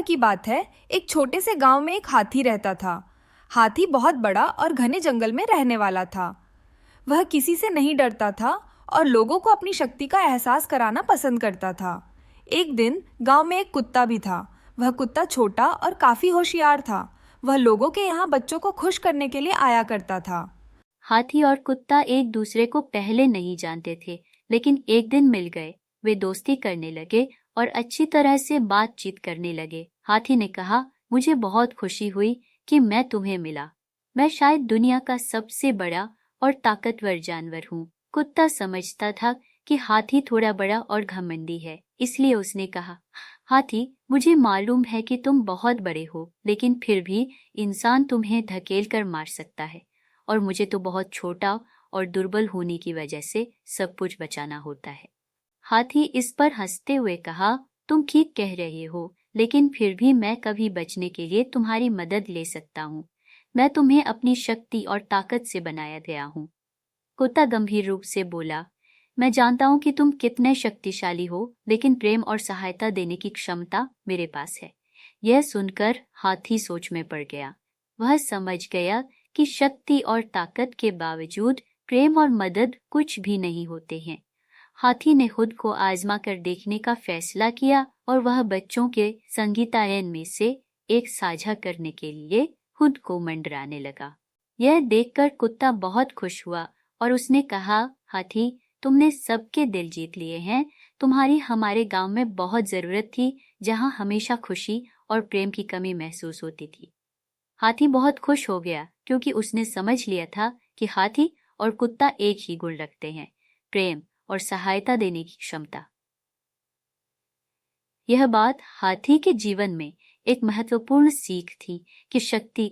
की बात है। एक छोटे से गांव में एक हाथी रहता था। हाथी बहुत बड़ा और घने जंगल में रहने वाला था। वह किसी से नहीं डरता था और लोगों को अपनी शक्ति का एहसास कराना पसंद करता था। एक दिन गांव में एक कुत्ता भी था। वह कुत्ता छोटा और काफी होशियार था। वह लोगों के यहाँ बच्चों को खुश करने के लिए आया करता था। हाथी और कुत्ता एक दूसरे को पहले नहीं जानते थे, लेकिन एक दिन मिल गए। वे दोस्ती करने लगे और अच्छी तरह से बातचीत करने लगे। हाथी ने कहा, मुझे बहुत खुशी हुई कि मैं तुम्हें मिला। मैं शायद दुनिया का सबसे बड़ा और ताकतवर जानवर हूँ। कुत्ता समझता था कि हाथी थोड़ा बड़ा और घमंडी है, इसलिए उसने कहा, हाथी, मुझे मालूम है कि तुम बहुत बड़े हो, लेकिन फिर भी इंसान तुम्हें धकेल कर मार सकता है और मुझे तो बहुत छोटा और दुर्बल होने की वजह से सब कुछ बचाना होता है। हाथी इस पर हंसते हुए कहा, तुम ठीक कह रहे हो, लेकिन फिर भी मैं कभी बचने के लिए तुम्हारी मदद ले सकता हूँ। मैं तुम्हें अपनी शक्ति और ताकत से बनाया गया हूँ। कुत्ता गंभीर रूप से बोला, मैं जानता हूँ कि तुम कितने शक्तिशाली हो, लेकिन प्रेम और सहायता देने की क्षमता मेरे पास है। यह सुनकर हाथी सोच में पड़ गया। वह समझ गया कि शक्ति और ताकत के बावजूद प्रेम और मदद कुछ भी नहीं होते हैं। हाथी ने खुद को आजमा कर देखने का फैसला किया और वह बच्चों के संगीतायन में से एक साझा करने के लिए खुद को मंडराने लगा। यह देखकर कुत्ता बहुत खुश हुआ और उसने कहा, हाथी, तुमने सबके दिल जीत लिए हैं। तुम्हारी हमारे गांव में बहुत जरूरत थी, जहां हमेशा खुशी और प्रेम की कमी महसूस होती थी। हाथी बहुत खुश हो गया क्योंकि उसने समझ लिया था कि हाथी और कुत्ता एक ही गुण रखते हैं, प्रेम और सहायता देने की क्षमता। यह बात हाथी के जीवन में एक महत्वपूर्ण सीख थी कि शक्ति